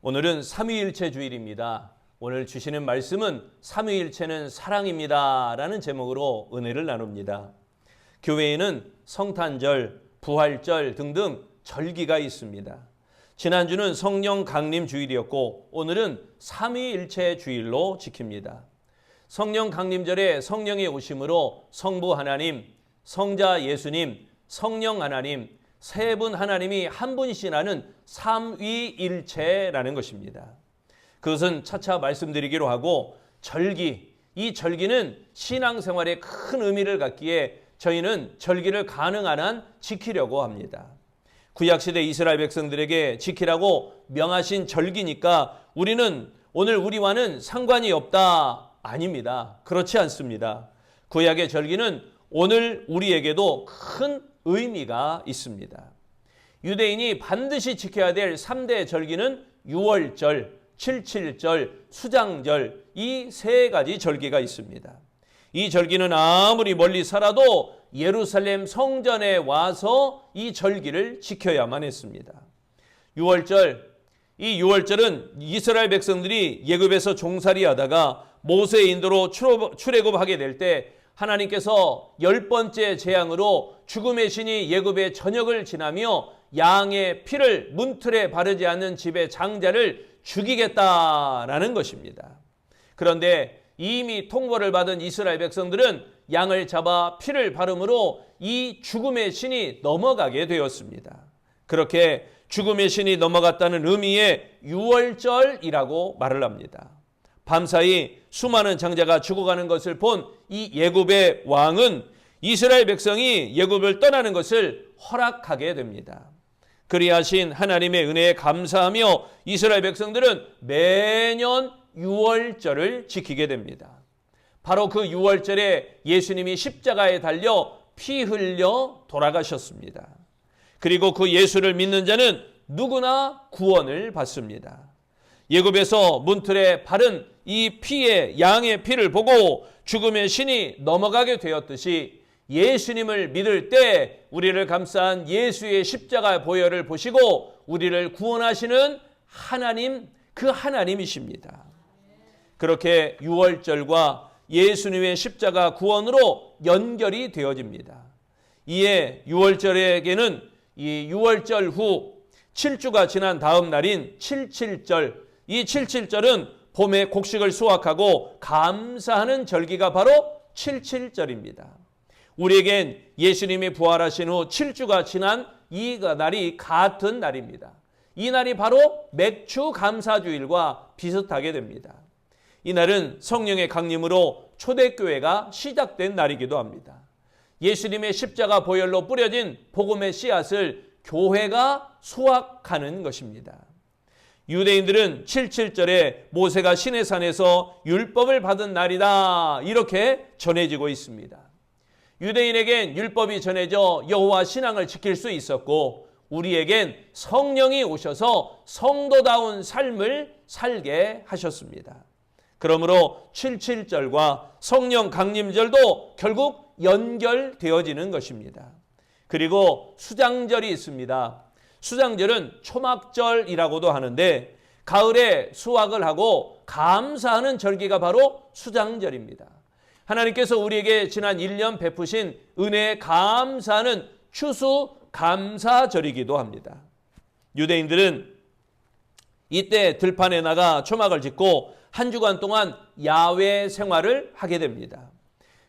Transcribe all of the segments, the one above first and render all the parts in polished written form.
오늘은 삼위일체 주일입니다. 오늘 주시는 말씀은 삼위일체는 사랑입니다 라는 제목으로 은혜를 나눕니다. 교회에는 성탄절, 부활절 등등 절기가 있습니다. 지난주는 성령 강림 주일이었고 오늘은 삼위일체 주일로 지킵니다. 성령 강림절에 성령의 오심으로 성부 하나님, 성자 예수님, 성령 하나님, 세 분 하나님이 한 분이시라는 삼위일체라는 것입니다. 그것은 차차 말씀드리기로 하고 절기, 이 절기는 신앙생활에 큰 의미를 갖기에 저희는 절기를 가능한 한 지키려고 합니다. 구약시대 이스라엘 백성들에게 지키라고 명하신 절기니까 우리는 오늘 우리와는 상관이 없다. 아닙니다. 그렇지 않습니다. 구약의 절기는 오늘 우리에게도 큰 의미가 있습니다. 유대인이 반드시 지켜야 될 3대 절기는 유월절, 칠칠절, 수장절 이 세 가지 절기가 있습니다. 이 절기는 아무리 멀리 살아도 예루살렘 성전에 와서 이 절기를 지켜야만 했습니다. 유월절, 이 유월절은 이스라엘 백성들이 예굽에서 종살이하다가 모세의 인도로 출애굽하게 될 때 하나님께서 10번째 재앙으로 죽음의 신이 예굽의 전역을 지나며 양의 피를 문틀에 바르지 않는 집의 장자를 죽이겠다라는 것입니다. 그런데 이미 통보를 받은 이스라엘 백성들은 양을 잡아 피를 바름으로 이 죽음의 신이 넘어가게 되었습니다. 그렇게 죽음의 신이 넘어갔다는 의미의 유월절이라고 말을 합니다. 밤사이 수많은 장자가 죽어가는 것을 본 이 예굽의 왕은 이스라엘 백성이 예굽을 떠나는 것을 허락하게 됩니다. 그리하신 하나님의 은혜에 감사하며 이스라엘 백성들은 매년 유월절을 지키게 됩니다. 바로 그 유월절에 예수님이 십자가에 달려 피 흘려 돌아가셨습니다. 그리고 그 예수를 믿는 자는 누구나 구원을 받습니다. 예굽에서 문틀에 바른 이 피의 양의 피를 보고 죽음의 신이 넘어가게 되었듯이 예수님을 믿을 때 우리를 감싼 예수의 십자가 보혈을 보시고 우리를 구원하시는 하나님, 그 하나님이십니다. 그렇게 유월절과 예수님의 십자가 구원으로 연결이 되어집니다. 이에 유월절에게는 이 유월절 후 7주가 지난 다음 날인 칠칠절, 이 칠칠절은 봄에 곡식을 수확하고 감사하는 절기가 바로 칠칠절입니다. 우리에겐 예수님이 부활하신 후 7주가 지난 이 날이 같은 날입니다. 이 날이 바로 맥주 감사주일과 비슷하게 됩니다. 이 날은 성령의 강림으로 초대교회가 시작된 날이기도 합니다. 예수님의 십자가 보혈로 뿌려진 복음의 씨앗을 교회가 수확하는 것입니다. 유대인들은 칠칠절에 모세가 시내산에서 율법을 받은 날이다 이렇게 전해지고 있습니다. 유대인에겐 율법이 전해져 여호와 신앙을 지킬 수 있었고 우리에겐 성령이 오셔서 성도다운 삶을 살게 하셨습니다. 그러므로 칠칠절과 성령 강림절도 결국 연결되어지는 것입니다. 그리고 수장절이 있습니다. 수장절은 초막절이라고도 하는데 가을에 수확을 하고 감사하는 절기가 바로 수장절입니다. 하나님께서 우리에게 지난 1년 베푸신 은혜에 감사하는 추수감사절이기도 합니다. 유대인들은 이때 들판에 나가 초막을 짓고 한 주간 동안 야외 생활을 하게 됩니다.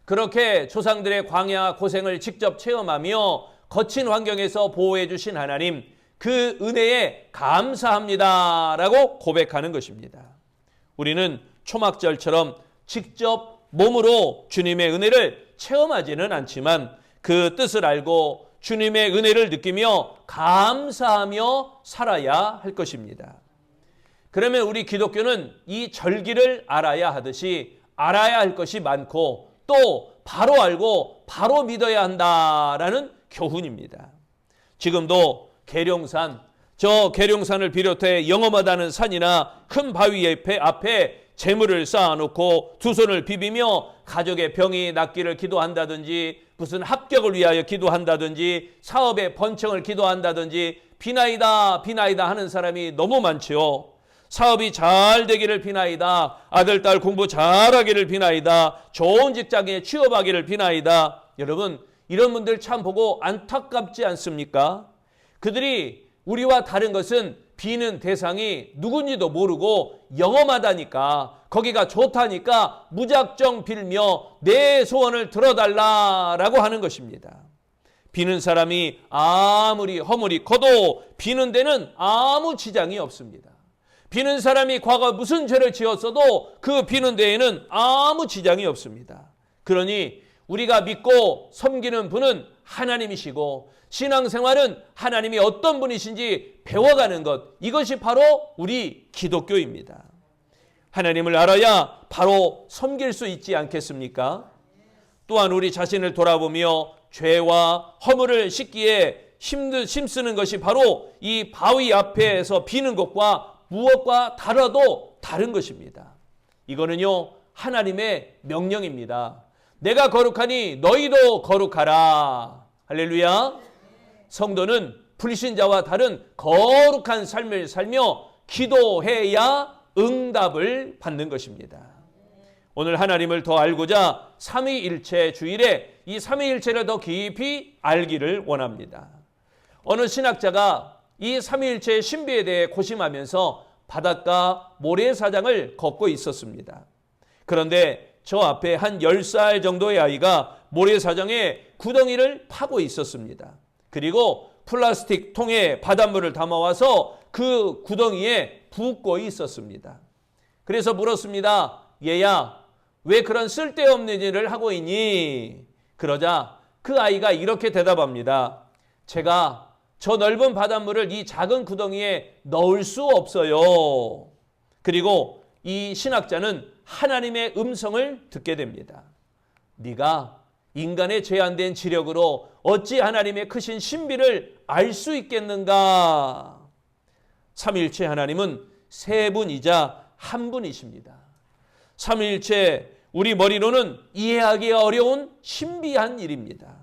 그렇게 조상들의 광야 고생을 직접 체험하며 거친 환경에서 보호해 주신 하나님, 그 은혜에 감사합니다라고 고백하는 것입니다. 우리는 초막절처럼 직접 몸으로 주님의 은혜를 체험하지는 않지만 그 뜻을 알고 주님의 은혜를 느끼며 감사하며 살아야 할 것입니다. 그러면 우리 기독교는 이 절기를 알아야 하듯이 알아야 할 것이 많고 또 바로 알고 바로 믿어야 한다라는 교훈입니다. 지금도 계룡산, 저 계룡산을 비롯해 영험하다는 산이나 큰 바위 앞에 재물을 쌓아놓고 두 손을 비비며 가족의 병이 낫기를 기도한다든지 무슨 합격을 위하여 기도한다든지 사업의 번창을 기도한다든지 비나이다 비나이다 하는 사람이 너무 많지요. 사업이 잘 되기를 비나이다. 아들, 딸 공부 잘하기를 비나이다. 좋은 직장에 취업하기를 비나이다. 여러분, 이런 분들 참 보고 안타깝지 않습니까? 그들이 우리와 다른 것은 비는 대상이 누군지도 모르고 영험하다니까, 거기가 좋다니까 무작정 빌며 내 소원을 들어달라라고 하는 것입니다. 비는 사람이 아무리 허물이 커도 비는 데는 아무 지장이 없습니다. 비는 사람이 과거 무슨 죄를 지었어도 그 비는 데에는 아무 지장이 없습니다. 그러니 우리가 믿고 섬기는 분은 하나님이시고, 신앙생활은 하나님이 어떤 분이신지 배워가는 것, 이것이 바로 우리 기독교입니다. 하나님을 알아야 바로 섬길 수 있지 않겠습니까? 또한 우리 자신을 돌아보며 죄와 허물을 씻기에 힘쓰는 것이 바로 이 바위 앞에서 비는 것과 무엇과 달라도 다른 것입니다. 이거는요, 하나님의 명령입니다. 내가 거룩하니 너희도 거룩하라. 할렐루야. 성도는 불신자와 다른 거룩한 삶을 살며 기도해야 응답을 받는 것입니다. 오늘 하나님을 더 알고자 삼위일체 주일에 이 삼위일체를 더 깊이 알기를 원합니다. 어느 신학자가 이 삼위일체의 신비에 대해 고심하면서 바닷가 모래사장을 걷고 있었습니다. 그런데 저 앞에 한 10살 정도의 아이가 모래사장에 구덩이를 파고 있었습니다. 그리고 플라스틱 통에 바닷물을 담아와서 그 구덩이에 붓고 있었습니다. 그래서 물었습니다. 얘야, 왜 그런 쓸데없는 일을 하고 있니? 그러자 그 아이가 이렇게 대답합니다. 제가 저 넓은 바닷물을 이 작은 구덩이에 넣을 수 없어요. 그리고 이 신학자는 하나님의 음성을 듣게 됩니다. 네가 인간의 제한된 지력으로 어찌 하나님의 크신 신비를 알 수 있겠는가? 삼위일체 하나님은 세 분이자 한 분이십니다. 삼위일체, 우리 머리로는 이해하기 어려운 신비한 일입니다.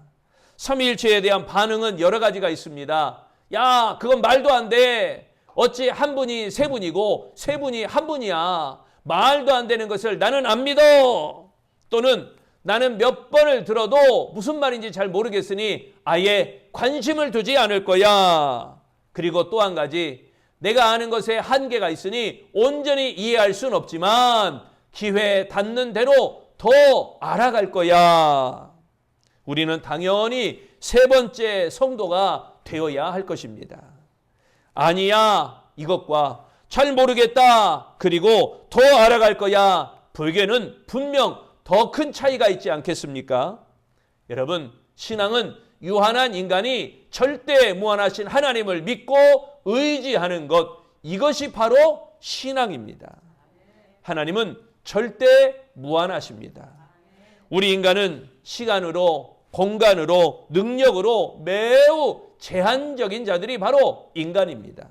삼위일체에 대한 반응은 여러 가지가 있습니다. 야, 그건 말도 안 돼. 어찌 한 분이 세 분이고 세 분이 한 분이야. 말도 안 되는 것을 나는 안 믿어. 또는 나는 몇 번을 들어도 무슨 말인지 잘 모르겠으니 아예 관심을 두지 않을 거야. 그리고 또 한 가지, 내가 아는 것에 한계가 있으니 온전히 이해할 수는 없지만 기회 닿는 대로 더 알아갈 거야. 우리는 당연히 세 번째 성도가 되어야 할 것입니다. 아니야, 이것과 잘 모르겠다, 그리고 더 알아갈 거야, 불교는 분명 더 큰 차이가 있지 않겠습니까? 여러분, 신앙은 유한한 인간이 절대 무한하신 하나님을 믿고 의지하는 것, 이것이 바로 신앙입니다. 하나님은 절대 무한하십니다. 우리 인간은 시간으로, 공간으로, 능력으로 매우 제한적인 자들이 바로 인간입니다.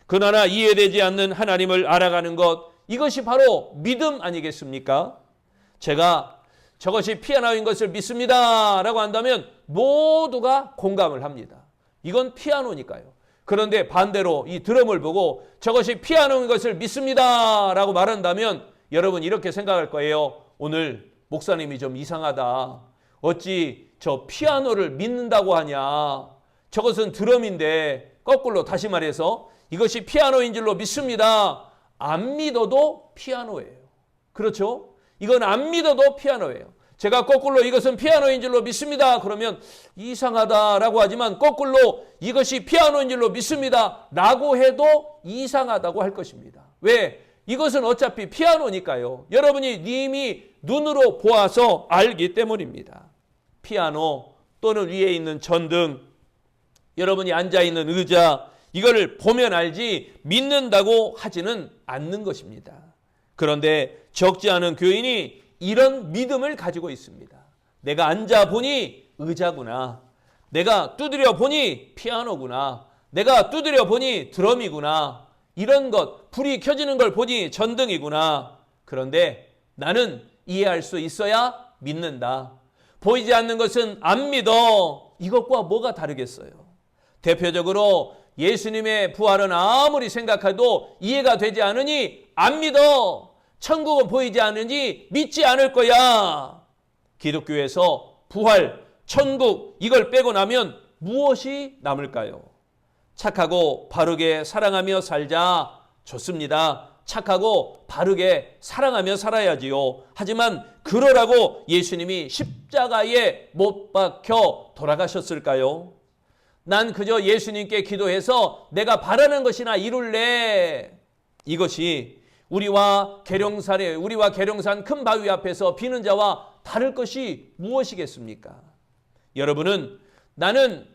그러나 이해되지 않는 하나님을 알아가는 것, 이것이 바로 믿음 아니겠습니까? 제가 저것이 피아노인 것을 믿습니다 라고 한다면 모두가 공감을 합니다. 이건 피아노니까요. 그런데 반대로 이 드럼을 보고 저것이 피아노인 것을 믿습니다 라고 말한다면 여러분 이렇게 생각할 거예요. 오늘 목사님이 좀 이상하다. 어찌 저 피아노를 믿는다고 하냐. 저것은 드럼인데, 거꾸로 다시 말해서 이것이 피아노인 줄로 믿습니다. 안 믿어도 피아노예요. 그렇죠? 이건 안 믿어도 피아노예요. 제가 거꾸로 이것은 피아노인 줄로 믿습니다. 그러면 이상하다라고 하지만 거꾸로 이것이 피아노인 줄로 믿습니다 라고 해도 이상하다고 할 것입니다. 왜? 이것은 어차피 피아노니까요. 여러분이 이미 눈으로 보아서 알기 때문입니다. 피아노 또는 위에 있는 전등, 여러분이 앉아있는 의자, 이거를 보면 알지 믿는다고 하지는 않는 것입니다. 그런데 적지 않은 교인이 이런 믿음을 가지고 있습니다. 내가 앉아보니 의자구나. 내가 두드려 보니 피아노구나. 내가 두드려 보니 드럼이구나. 이런 것, 불이 켜지는 걸 보니 전등이구나. 그런데 나는 이해할 수 있어야 믿는다. 보이지 않는 것은 안 믿어. 이것과 뭐가 다르겠어요? 대표적으로 예수님의 부활은 아무리 생각해도 이해가 되지 않으니 안 믿어. 천국은 보이지 않으니 믿지 않을 거야. 기독교에서 부활, 천국 이걸 빼고 나면 무엇이 남을까요? 착하고 바르게 사랑하며 살자. 좋습니다. 착하고 바르게 사랑하며 살아야지요. 하지만 그러라고 예수님이 십자가에 못 박혀 돌아가셨을까요? 난 그저 예수님께 기도해서 내가 바라는 것이나 이룰래. 이것이 우리와 계룡산 큰 바위 앞에서 비는 자와 다를 것이 무엇이겠습니까? 여러분은 나는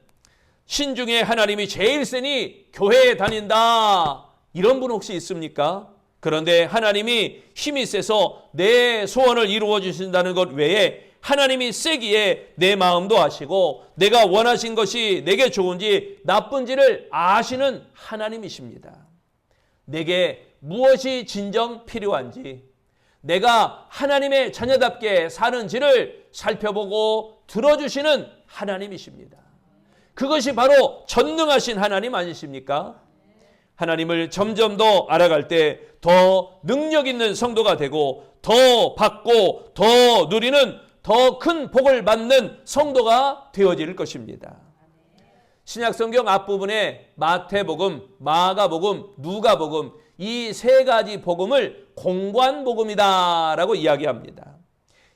신중에 하나님이 제일 세니 교회에 다닌다. 이런 분 혹시 있습니까? 그런데 하나님이 힘이 세서 내 소원을 이루어 주신다는 것 외에 하나님이 세기에 내 마음도 아시고 내가 원하신 것이 내게 좋은지 나쁜지를 아시는 하나님이십니다. 내게 무엇이 진정 필요한지, 내가 하나님의 자녀답게 사는지를 살펴보고 들어주시는 하나님이십니다. 그것이 바로 전능하신 하나님 아니십니까? 하나님을 점점 더 알아갈 때 더 능력 있는 성도가 되고 더 받고 더 누리는 더 큰 복을 받는 성도가 되어질 것입니다. 신약성경 앞부분에 마태복음, 마가복음, 누가복음 이 세 가지 복음을 공관복음이다라고 이야기합니다.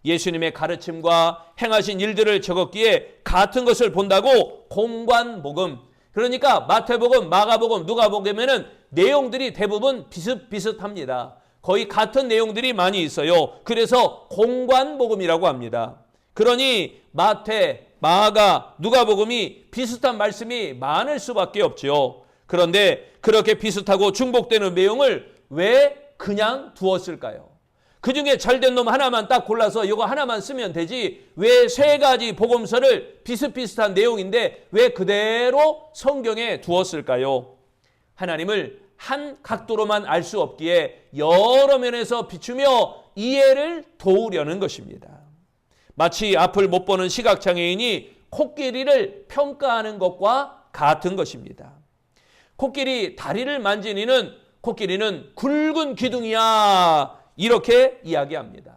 예수님의 가르침과 행하신 일들을 적었기에 같은 것을 본다고 공관복음. 그러니까 마태복음, 마가복음, 누가복음에는 내용들이 대부분 비슷비슷합니다. 거의 같은 내용들이 많이 있어요. 그래서 공관복음이라고 합니다. 그러니 마태, 마가, 누가복음이 비슷한 말씀이 많을 수밖에 없죠. 그런데 그렇게 비슷하고 중복되는 내용을 왜 그냥 두었을까요? 그 중에 잘된 놈 하나만 딱 골라서 이거 하나만 쓰면 되지 왜 세 가지 복음서를 비슷비슷한 내용인데 왜 그대로 성경에 두었을까요? 하나님을 한 각도로만 알 수 없기에 여러 면에서 비추며 이해를 도우려는 것입니다. 마치 앞을 못 보는 시각장애인이 코끼리를 평가하는 것과 같은 것입니다. 코끼리 다리를 만진 이는 코끼리는 굵은 기둥이야 이렇게 이야기합니다.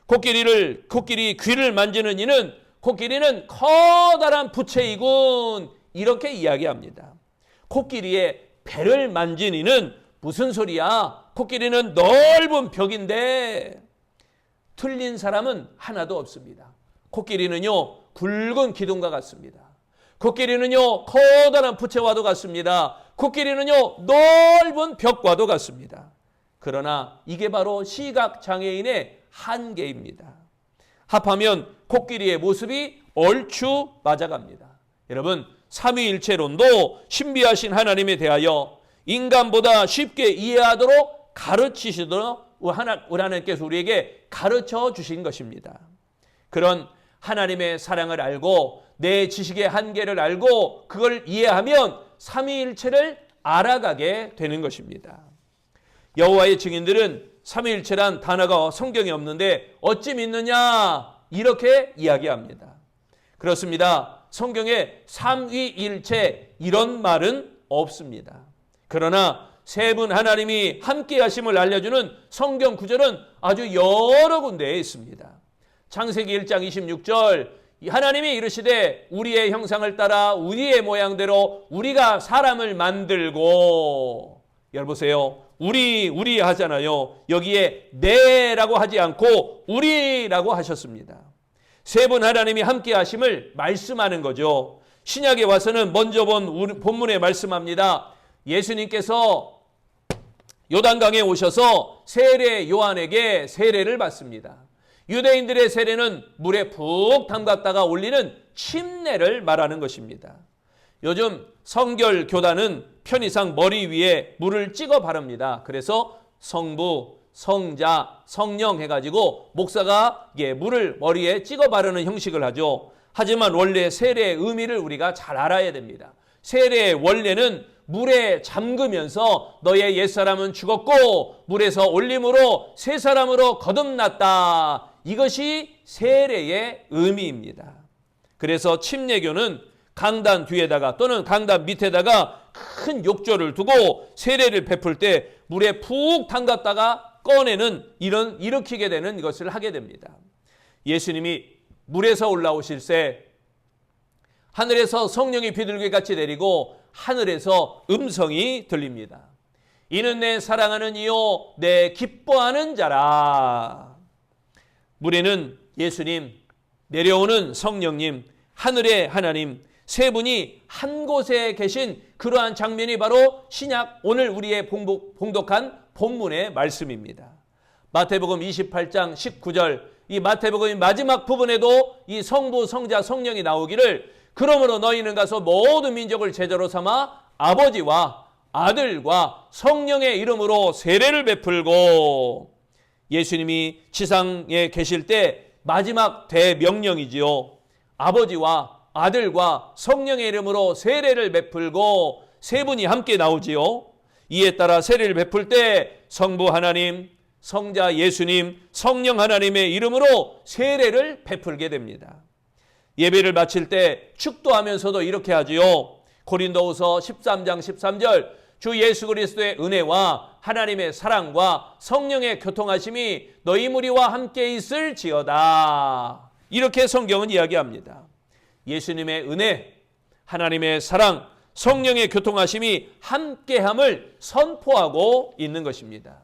코끼리 귀를 만지는 이는 코끼리는 커다란 부채이군 이렇게 이야기합니다. 코끼리의 배를 만진 이는 무슨 소리야? 코끼리는 넓은 벽인데 틀린 사람은 하나도 없습니다. 코끼리는요 굵은 기둥과 같습니다. 코끼리는요 커다란 부채와도 같습니다. 코끼리는요 넓은 벽과도 같습니다. 그러나 이게 바로 시각장애인의 한계입니다. 합하면 코끼리의 모습이 얼추 맞아갑니다. 여러분 삼위일체론도 신비하신 하나님에 대하여 인간보다 쉽게 이해하도록 가르치시도록 우리 하나님께서 우리에게 가르쳐 주신 것입니다. 그런 하나님의 사랑을 알고 내 지식의 한계를 알고 그걸 이해하면 삼위일체를 알아가게 되는 것입니다. 여호와의 증인들은 삼위일체란 단어가 성경에 없는데 어찌 믿느냐 이렇게 이야기합니다. 그렇습니다. 성경에 삼위일체 이런 말은 없습니다. 그러나 세 분 하나님이 함께 하심을 알려주는 성경 구절은 아주 여러 군데에 있습니다. 창세기 1장 26절 하나님이 이르시되 우리의 형상을 따라 우리의 모양대로 우리가 사람을 만들고 여러분 보세요. 우리 하잖아요. 여기에 내라고 하지 않고 우리라고 하셨습니다. 세 분 하나님이 함께 하심을 말씀하는 거죠. 신약에 와서는 먼저 본 본문에 말씀합니다. 예수님께서 요단강에 오셔서 세례 요한에게 세례를 받습니다. 유대인들의 세례는 물에 푹 담갔다가 올리는 침례를 말하는 것입니다. 요즘 성결 교단은 편의상 머리 위에 물을 찍어 바릅니다. 그래서 성부, 성자, 성령 해가지고 목사가 물을 머리에 찍어 바르는 형식을 하죠. 하지만 원래 세례의 의미를 우리가 잘 알아야 됩니다. 세례의 원래는 물에 잠그면서 너의 옛사람은 죽었고 물에서 올림으로 새 사람으로 거듭났다. 이것이 세례의 의미입니다. 그래서 침례교는 강단 뒤에다가 또는 강단 밑에다가 큰 욕조를 두고 세례를 베풀 때 물에 푹 담갔다가 꺼내는 일으키게 되는 것을 하게 됩니다. 예수님이 물에서 올라오실 때 하늘에서 성령이 비둘기같이 내리고 하늘에서 음성이 들립니다. 이는 내 사랑하는 이요 내 기뻐하는 자라. 물에는 예수님, 내려오는 성령님, 하늘의 하나님 세 분이 한 곳에 계신 그러한 장면이 바로 신약 오늘 우리의 봉독한 본문의 말씀입니다. 마태복음 28장 19절, 이 마태복음 마지막 부분에도 이 성부, 성자, 성령이 나오기를 그러므로 너희는 가서 모든 민족을 제자로 삼아 아버지와 아들과 성령의 이름으로 세례를 베풀고, 예수님이 지상에 계실 때 마지막 대명령이지요. 아버지와 아들과 성령의 이름으로 세례를 베풀고 세 분이 함께 나오지요. 이에 따라 세례를 베풀 때 성부 하나님, 성자 예수님, 성령 하나님의 이름으로 세례를 베풀게 됩니다. 예배를 마칠 때 축도하면서도 이렇게 하지요. 고린도후서 13장 13절, 주 예수 그리스도의 은혜와 하나님의 사랑과 성령의 교통하심이 너희 무리와 함께 있을지어다. 이렇게 성경은 이야기합니다. 예수님의 은혜, 하나님의 사랑, 성령의 교통하심이 함께함을 선포하고 있는 것입니다.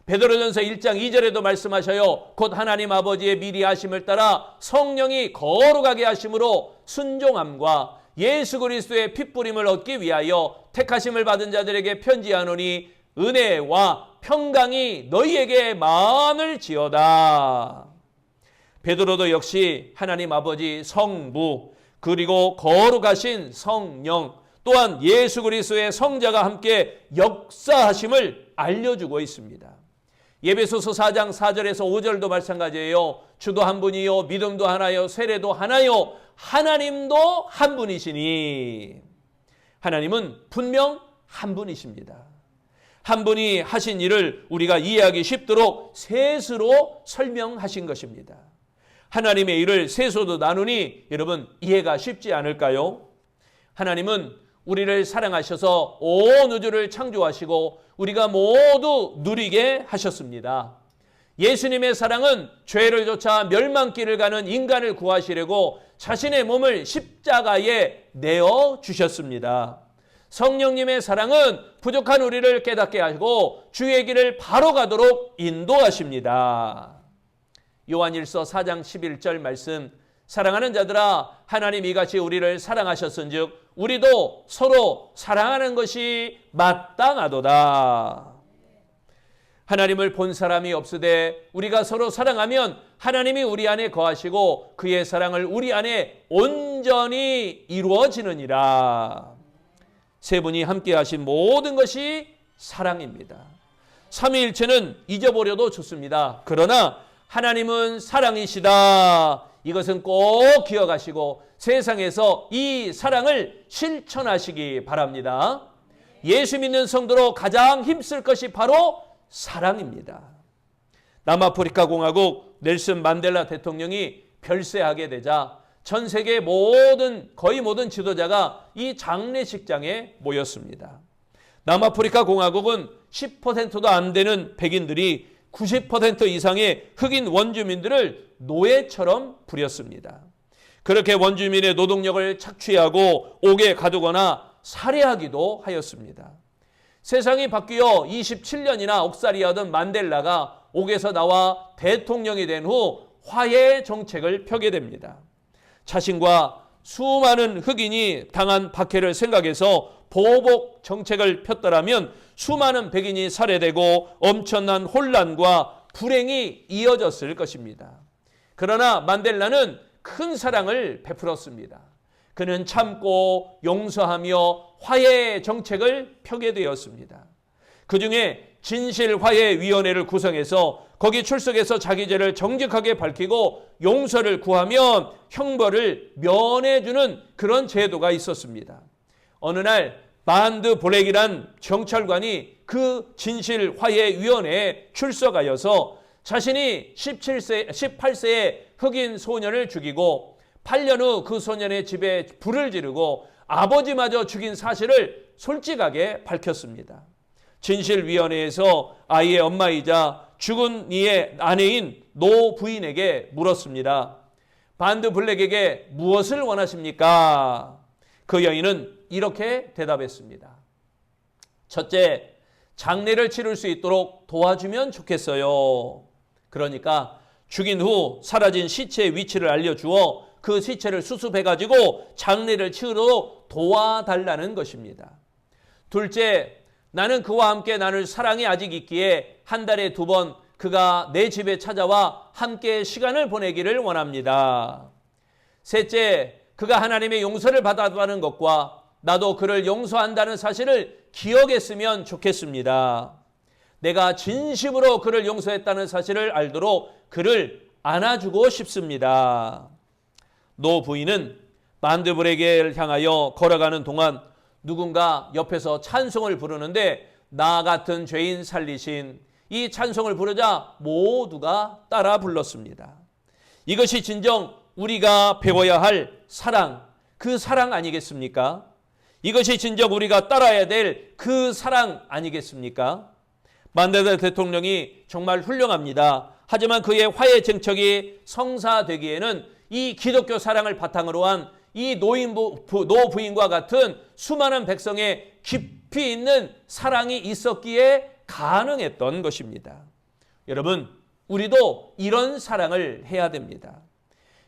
베드로전서 1장 2절에도 말씀하셔요. 곧 하나님 아버지의 미리 하심을 따라 성령이 거룩하게 하심으로 순종함과 예수 그리스도의 핏부림을 얻기 위하여 택하심을 받은 자들에게 편지하노니 은혜와 평강이 너희에게 많을지어다. 베드로도 역시 하나님 아버지 성부 그리고 거룩하신 성령 또한 예수 그리스도의 성자가 함께 역사하심을 알려주고 있습니다. 예배소서 4장 4절에서 5절도 마찬가지예요. 주도 한 분이요 믿음도 하나요 세례도 하나요 하나님도 한 분이시니. 하나님은 분명 한 분이십니다. 한 분이 하신 일을 우리가 이해하기 쉽도록 셋으로 설명하신 것입니다. 하나님의 일을 셋으로 나누니 여러분 이해가 쉽지 않을까요? 하나님은 우리를 사랑하셔서 온 우주를 창조하시고 우리가 모두 누리게 하셨습니다. 예수님의 사랑은 죄를 쫓아 멸망길을 가는 인간을 구하시려고 자신의 몸을 십자가에 내어주셨습니다. 성령님의 사랑은 부족한 우리를 깨닫게 하고 주의 길을 바로 가도록 인도하십니다. 요한일서 4장 11절 말씀, 사랑하는 자들아 하나님 이같이 우리를 사랑하셨은즉 우리도 서로 사랑하는 것이 마땅하도다. 하나님을 본 사람이 없으되 우리가 서로 사랑하면 하나님이 우리 안에 거하시고 그의 사랑을 우리 안에 온전히 이루어지느니라. 세 분이 함께 하신 모든 것이 사랑입니다. 삼위일체는 잊어버려도 좋습니다. 그러나 하나님은 사랑이시다. 이것은 꼭 기억하시고 세상에서 이 사랑을 실천하시기 바랍니다. 예수 믿는 성도로 가장 힘쓸 것이 바로 사랑입니다. 남아프리카 공화국 넬슨 만델라 대통령이 별세하게 되자 전 세계 거의 모든 지도자가 이 장례식장에 모였습니다. 남아프리카 공화국은 10%도 안 되는 백인들이 90% 이상의 흑인 원주민들을 노예처럼 부렸습니다. 그렇게 원주민의 노동력을 착취하고 옥에 가두거나 살해하기도 하였습니다. 세상이 바뀌어 27년이나 옥살이하던 만델라가 옥에서 나와 대통령이 된 후 화해 정책을 펴게 됩니다. 자신과 수많은 흑인이 당한 박해를 생각해서 보복 정책을 폈더라면 수많은 백인이 살해되고 엄청난 혼란과 불행이 이어졌을 것입니다. 그러나 만델라는 큰 사랑을 베풀었습니다. 그는 참고 용서하며 화해 정책을 펴게 되었습니다. 그중에 진실화해위원회를 구성해서 거기 출석해서 자기 죄를 정직하게 밝히고 용서를 구하면 형벌을 면해주는 그런 제도가 있었습니다. 어느 날 반드 블랙이란 경찰관이 그 진실화해위원회에 출석하여서 자신이 18세의 흑인 소년을 죽이고 8년 후 그 소년의 집에 불을 지르고 아버지마저 죽인 사실을 솔직하게 밝혔습니다. 진실위원회에서 아이의 엄마이자 죽은 이의 아내인 노 부인에게 물었습니다. 반드 블랙에게 무엇을 원하십니까? 그 여인은 이렇게 대답했습니다. 첫째, 장례를 치를 수 있도록 도와주면 좋겠어요. 그러니까 죽인 후 사라진 시체의 위치를 알려주어 그 시체를 수습해가지고 장례를 치르도록 도와달라는 것입니다. 둘째, 나는 그와 함께 나눌 사랑이 아직 있기에 한 달에 2번 그가 내 집에 찾아와 함께 시간을 보내기를 원합니다. 셋째, 그가 하나님의 용서를 받았다는 것과 나도 그를 용서한다는 사실을 기억했으면 좋겠습니다. 내가 진심으로 그를 용서했다는 사실을 알도록 그를 안아주고 싶습니다. 노 부인은 반드 블랙을 향하여 걸어가는 동안 누군가 옆에서 찬송을 부르는데 나 같은 죄인 살리신, 이 찬송을 부르자 모두가 따라 불렀습니다. 이것이 진정 우리가 배워야 할 사랑, 그 사랑 아니겠습니까? 이것이 진정 우리가 따라야 될 그 사랑 아니겠습니까? 만델라 대통령이 정말 훌륭합니다. 하지만 그의 화해 정책이 성사되기에는 이 기독교 사랑을 바탕으로 한 이 노 부인과 같은 수많은 백성의 깊이 있는 사랑이 있었기에 가능했던 것입니다. 여러분, 우리도 이런 사랑을 해야 됩니다.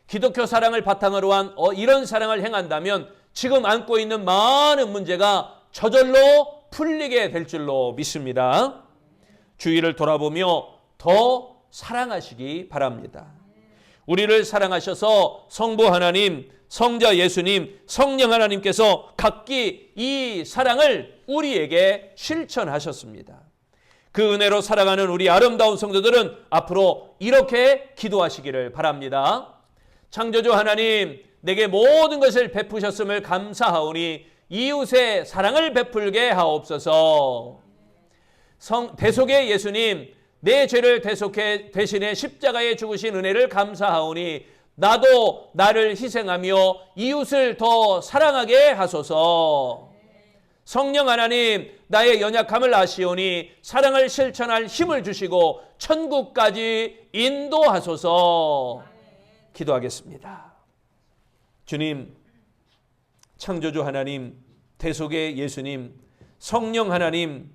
기독교 사랑을 바탕으로 한 이런 사랑을 행한다면 지금 안고 있는 많은 문제가 저절로 풀리게 될 줄로 믿습니다. 주위를 돌아보며 더 사랑하시기 바랍니다. 우리를 사랑하셔서 성부 하나님, 성자 예수님, 성령 하나님께서 각기 이 사랑을 우리에게 실천하셨습니다. 그 은혜로 살아가는 우리 아름다운 성도들은 앞으로 이렇게 기도하시기를 바랍니다. 창조주 하나님, 내게 모든 것을 베푸셨음을 감사하오니 이웃의 사랑을 베풀게 하옵소서. 대속의 예수님, 내 죄를 대속해 대신에 십자가에 죽으신 은혜를 감사하오니 나도 나를 희생하며 이웃을 더 사랑하게 하소서. 성령 하나님, 나의 연약함을 아시오니 사랑을 실천할 힘을 주시고 천국까지 인도하소서. 기도하겠습니다. 주님, 창조주 하나님, 대속의 예수님, 성령 하나님,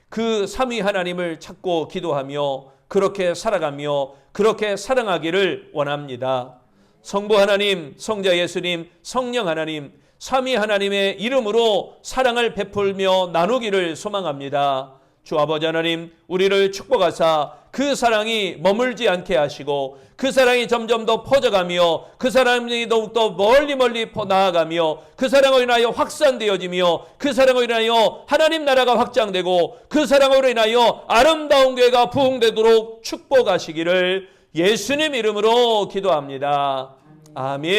그 삼위 하나님을 찾고 기도하며 그렇게 살아가며 그렇게 사랑하기를 원합니다. 성부 하나님, 성자 예수님, 성령 하나님, 삼위 하나님의 이름으로 사랑을 베풀며 나누기를 소망합니다. 주 아버지 하나님, 우리를 축복하사 그 사랑이 머물지 않게 하시고 그 사랑이 점점 더 퍼져가며 그 사랑이 더욱더 멀리 나아가며 그 사랑으로 인하여 확산되어지며 그 사랑으로 인하여 하나님 나라가 확장되고 그 사랑으로 인하여 아름다운 교회가 부흥되도록 축복하시기를 예수님 이름으로 기도합니다. 아멘.